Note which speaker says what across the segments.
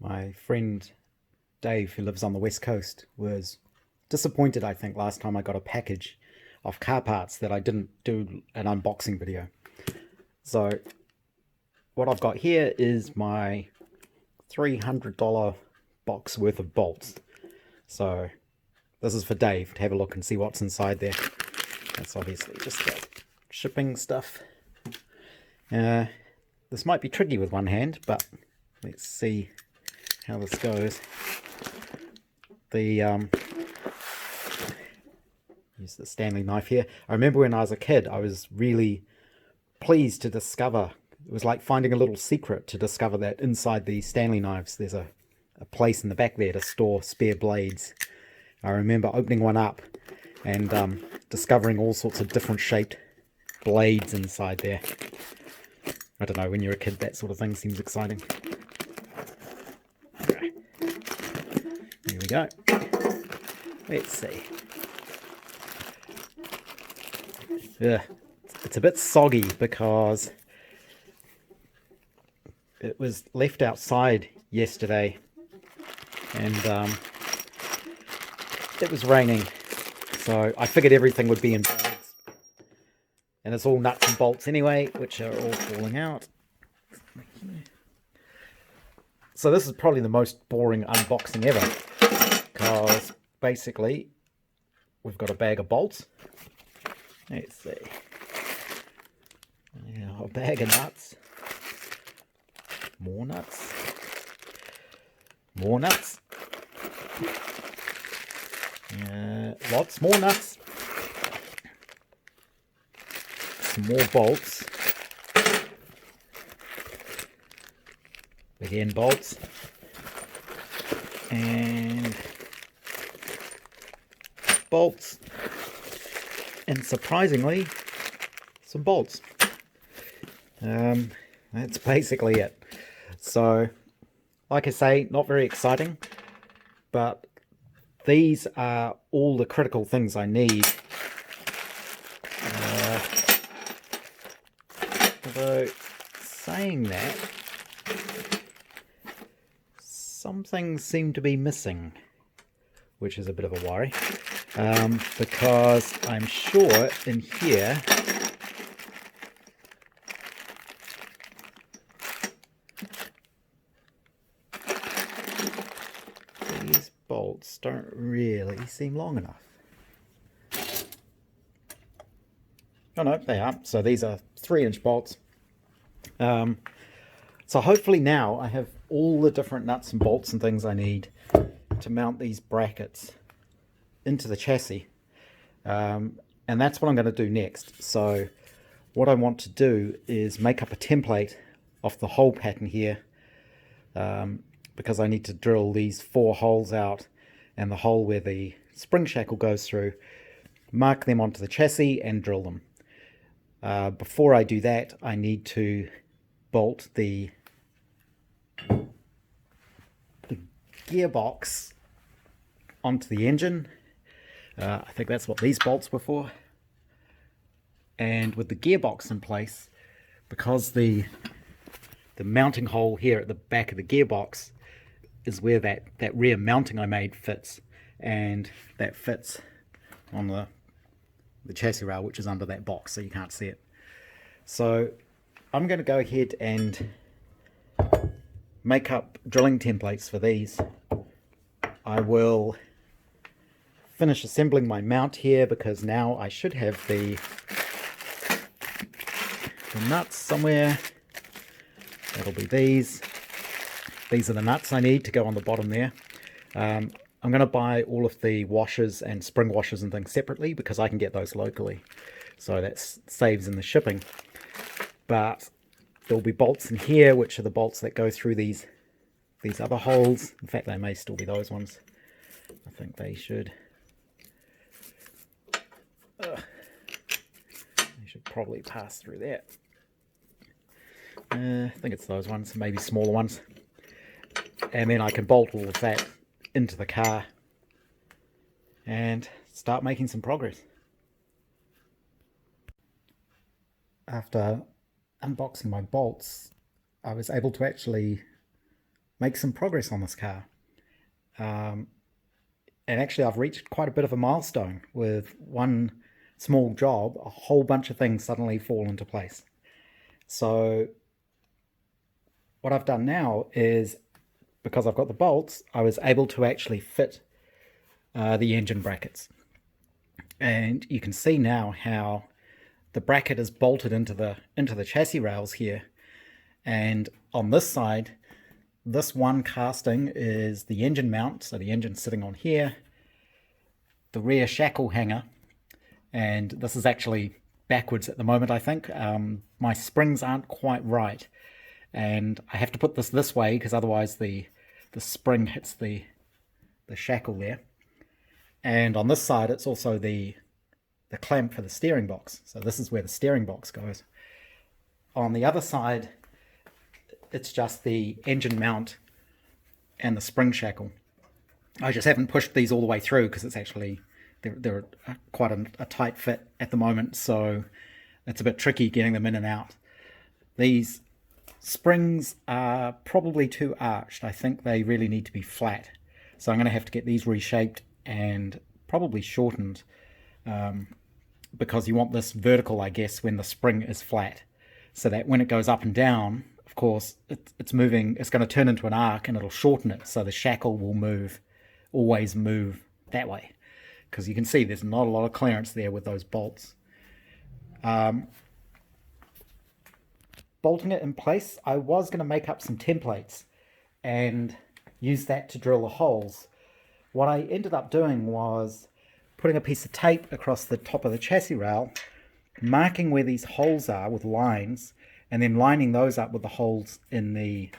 Speaker 1: My friend Dave, who lives on the West Coast, was disappointed, I think, last time I got a package of car parts that I didn't do an unboxing video. So what I've got here is my $300 box worth of bolts. So this is for Dave to have a look and see what's inside there. That's obviously just the shipping stuff. This might be tricky with one hand, but let's see how this goes. Use the Stanley knife here. I remember when I was a kid, I was really pleased to discover, it was like finding a little secret to discover that inside the Stanley knives there's a place in the back there to store spare blades. I remember opening one up and discovering all sorts of different shaped blades inside there. I don't know, when you're a kid that sort of thing seems exciting. Okay. Here we go. Let's see. It's a bit soggy because it was left outside yesterday and it was raining, so I figured everything would be in bags, and it's all nuts and bolts anyway, which are all falling out. So this is probably the most boring unboxing ever, because basically we've got a bag of bolts. Let's see. Yeah, a bag of nuts. More nuts. More nuts. Lots more nuts. Some more bolts. Again, bolts. And bolts. And surprisingly, some bolts. That's basically it. So, like I say, not very exciting, but these are all the critical things I need. Although, saying that, some things seem to be missing, which is a bit of a worry. Because I'm sure in here these bolts don't really seem long enough. Oh no, they are. So these are 3-inch bolts. So hopefully now I have all the different nuts and bolts and things I need to mount these brackets into the chassis, and that's what I'm going to do next. So what I want to do is make up a template of the hole pattern here, because I need to drill these 4 holes out and the hole where the spring shackle goes through, mark them onto the chassis and drill them. Before I do that, I need to bolt the gearbox onto the engine. I think that's what these bolts were for. And with the gearbox in place, because the mounting hole here at the back of the gearbox is where that rear mounting I made fits, and that fits on the chassis rail, which is under that box, so you can't see it. So I'm going to go ahead and make up drilling templates for these. I will finish assembling my mount here, because now I should have the nuts somewhere. That'll be these. These are the nuts I need to go on the bottom there. I'm going to buy all of the washers and spring washers and things separately, because I can get those locally, so that saves in the shipping. But there'll be bolts in here, which are the bolts that go through these other holes. In fact, they may still be those ones. I think they should. They should probably pass through that. I think it's those ones, maybe smaller ones. And then I can bolt all of that into the car and start making some progress. After unboxing my bolts, I was able to actually make some progress on this car. And actually I've reached quite a bit of a milestone. With one small job, a whole bunch of things suddenly fall into place. So what I've done now is, because I've got the bolts, I was able to actually fit the engine brackets. And you can see now how the bracket is bolted into the chassis rails here. And on this side, this one casting is the engine mount, so the engine's sitting on here, the rear shackle hanger, and this is actually backwards at the moment, I think. My springs aren't quite right, and I have to put this way because otherwise the spring hits the shackle there. And on this side, it's also the clamp for the steering box. So this is where the steering box goes. On the other side, it's just the engine mount and the spring shackle. I just haven't pushed these all the way through because it's actually, they're quite a tight fit at the moment, so it's a bit tricky getting them in and out. These springs are probably too arched. I think they really need to be flat. So I'm going to have to get these reshaped and probably shortened, because you want this vertical, I guess, when the spring is flat, so that when it goes up and down, of course, it's moving, it's going to turn into an arc and it'll shorten it, so the shackle will always move that way, because you can see there's not a lot of clearance there with those bolts. Bolting it in place, I was going to make up some templates and use that to drill the holes. What I ended up doing was putting a piece of tape across the top of the chassis rail, marking where these holes are with lines, and then lining those up with the holes in the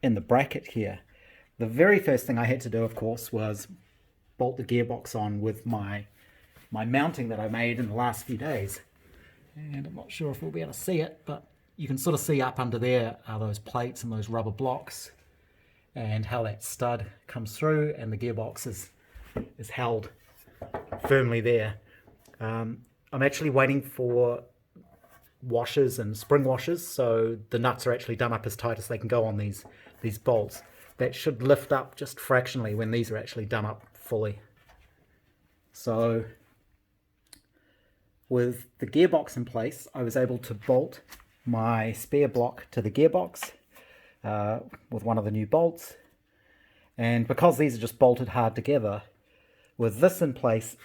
Speaker 1: bracket here. The very first thing I had to do, of course, was bolt the gearbox on with my mounting that I made in the last few days. And I'm not sure if we'll be able to see it, but you can sort of see up under there are those plates and those rubber blocks, and how that stud comes through and the gearbox is held firmly there. I'm actually waiting for washers and spring washers, so the nuts are actually done up as tight as they can go on these bolts. That should lift up just fractionally when these are actually done up fully. So with the gearbox in place, I was able to bolt my spare block to the gearbox with one of the new bolts. And because these are just bolted hard together, with this in place,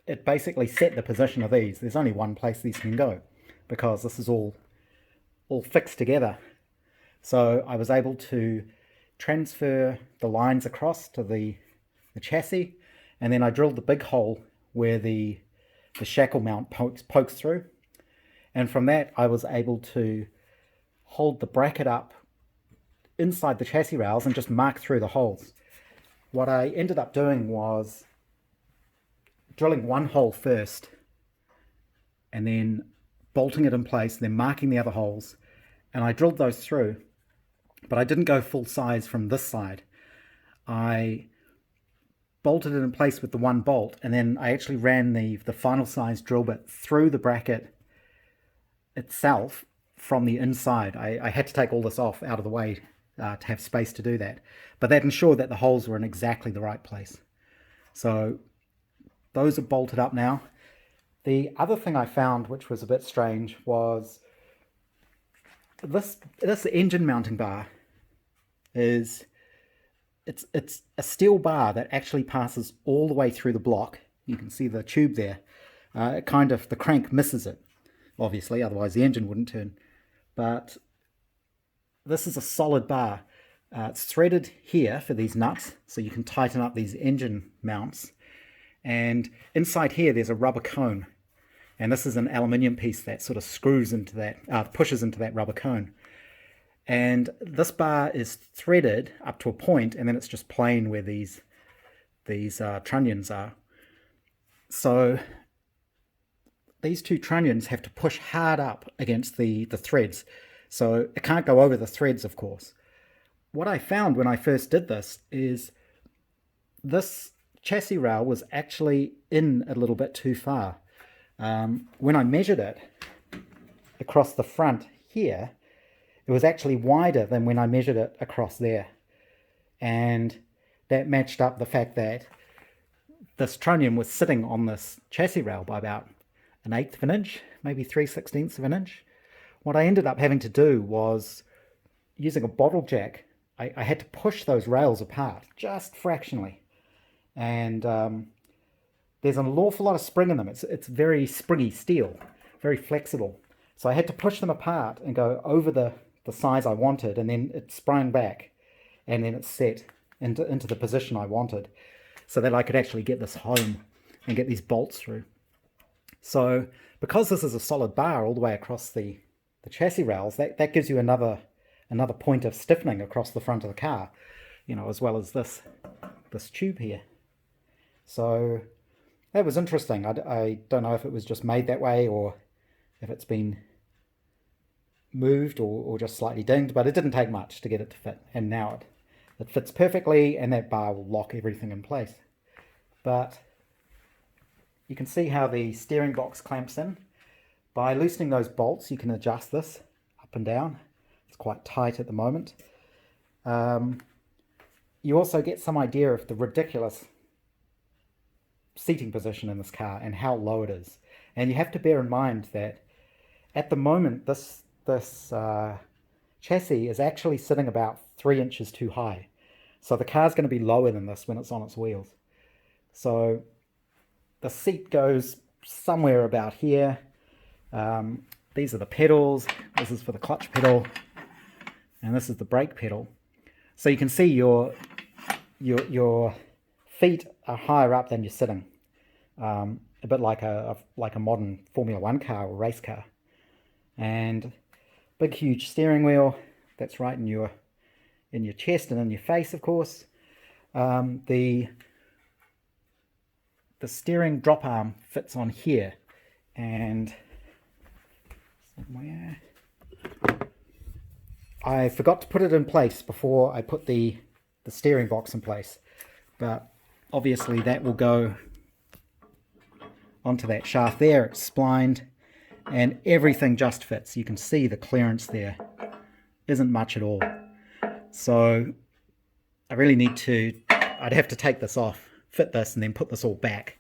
Speaker 1: it basically set the position of these. There's only one place these can go, because this is all fixed together. So I was able to transfer the lines across to the chassis, and then I drilled the big hole where the shackle mount pokes through. And from that, I was able to hold the bracket up inside the chassis rails and just mark through the holes. What I ended up doing was drilling one hole first and then bolting it in place, then marking the other holes, and I drilled those through, but I didn't go full size from this side. I bolted it in place with the one bolt, and then I actually ran the final size drill bit through the bracket itself from the inside. I had to take all this off out of the way to have space to do that, but that ensured that the holes were in exactly the right place. So those are bolted up now. The other thing I found, which was a bit strange, was this engine mounting bar is it's a steel bar that actually passes all the way through the block. You can see the tube there. The crank misses it, obviously, otherwise the engine wouldn't turn. But this is a solid bar. It's threaded here for these nuts, so you can tighten up these engine mounts. And inside here, there's a rubber cone. And this is an aluminium piece that sort of screws into that, pushes into that rubber cone. And this bar is threaded up to a point, and then it's just plain where these trunnions are. So these two trunnions have to push hard up against the threads. So it can't go over the threads, of course. What I found when I first did this is this chassis rail was actually in a little bit too far. When I measured it across the front here, it was actually wider than when I measured it across there. And that matched up the fact that this trunnion was sitting on this chassis rail by about 1/8 of an inch, maybe 3/16 of an inch. What I ended up having to do was, using a bottle jack, I had to push those rails apart just fractionally. And there's an awful lot of spring in them. It's very springy steel, very flexible. So I had to push them apart and go over the size I wanted, and then it sprang back, and then it set into the position I wanted, so that I could actually get this home and get these bolts through. So because this is a solid bar all the way across the chassis rails, that gives you another point of stiffening across the front of the car, you know, as well as this tube here. So that was interesting. I don't know if it was just made that way or if it's been moved or just slightly dinged, but it didn't take much to get it to fit, and now it fits perfectly, and that bar will lock everything in place. But you can see how the steering box clamps in. By loosening those bolts, you can adjust this up and down. It's quite tight at the moment. You also get some idea of the ridiculous seating position in this car and how low it is. And you have to bear in mind that at the moment this chassis is actually sitting about 3 inches too high. So the car's going to be lower than this when it's on its wheels. So the seat goes somewhere about here. These are the pedals. This is for the clutch pedal, and this is the brake pedal. So you can see your feet are higher up than you're sitting, a bit like a modern Formula 1 car or race car. And big huge steering wheel that's right in your chest and in your face, of course. The steering drop arm fits on here, and somewhere I forgot to put it in place before I put the steering box in place, but obviously that will go onto that shaft there. It's splined and everything just fits. You can see the clearance there isn't much at all. So I really need to, I'd have to take this off, fit this, and then put this all back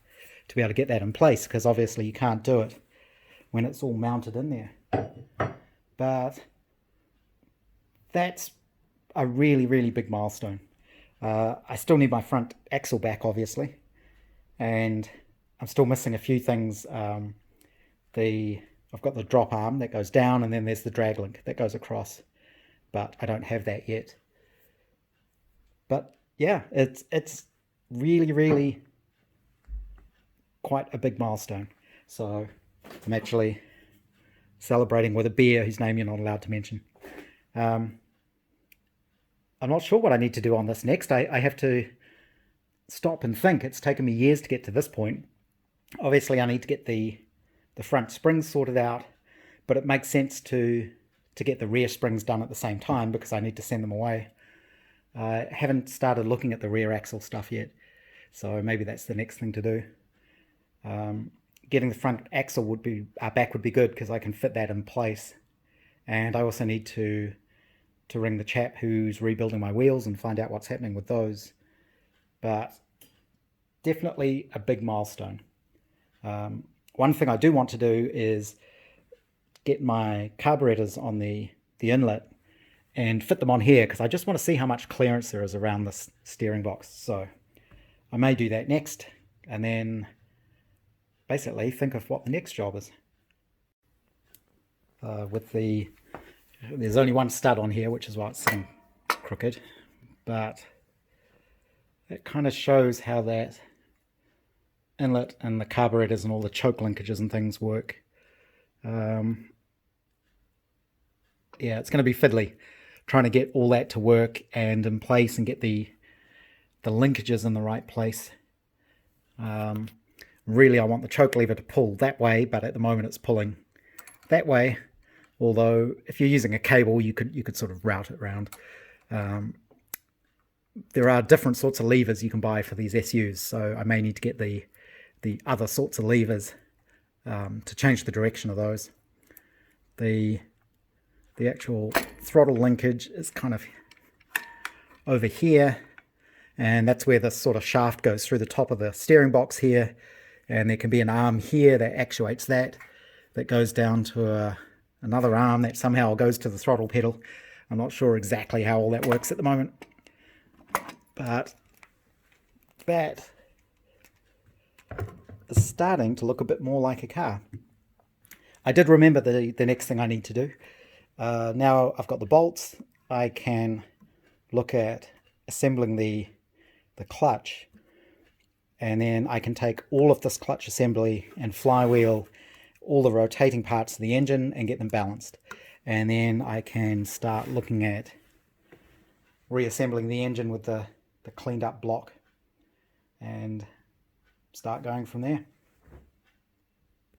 Speaker 1: to be able to get that in place, because obviously you can't do it when it's all mounted in there. But that's a really, really big milestone. I still need my front axle back, obviously, and I'm still missing a few things. I've got the drop arm that goes down, and then there's the drag link that goes across, but I don't have that yet. But yeah, it's really, really quite a big milestone. So I'm actually celebrating with a beer whose name you're not allowed to mention. I'm not sure what I need to do on this next. I have to stop and think. It's taken me years to get to this point. Obviously I need to get the front springs sorted out, but it makes sense to get the rear springs done at the same time, because I need to send them away. I haven't started looking at the rear axle stuff yet, so maybe that's the next thing to do. Getting the front axle back would be good, because I can fit that in place. And I also need to ring the chap who's rebuilding my wheels and find out what's happening with those. But definitely a big milestone. One thing I do want to do is get my carburetors on the inlet and fit them on here, because I just want to see how much clearance there is around this steering box. So I may do that next, and then basically think of what the next job is. There's only one stud on here, which is why it's sitting crooked, but it kind of shows how that inlet and the carburetors and all the choke linkages and things work. Yeah, it's going to be fiddly trying to get all that to work and in place and get the linkages in the right place. Really, I want the choke lever to pull that way, but at the moment it's pulling that way. Although if you're using a cable, you could sort of route it around. There are different sorts of levers you can buy for these SUs, so I may need to get the other sorts of levers to change the direction of those. The The actual throttle linkage is kind of over here, and that's where the sort of shaft goes through the top of the steering box here, and there can be an arm here that actuates that goes down to another arm that somehow goes to the throttle pedal. I'm not sure exactly how all that works at the moment, but that is starting to look a bit more like a car. I did remember the next thing I need to do. Now I've got the bolts, I can look at assembling the clutch, and then I can take all of this clutch assembly and flywheel, all the rotating parts of the engine, and get them balanced. And then I can start looking at reassembling the engine with the cleaned up block and start going from there.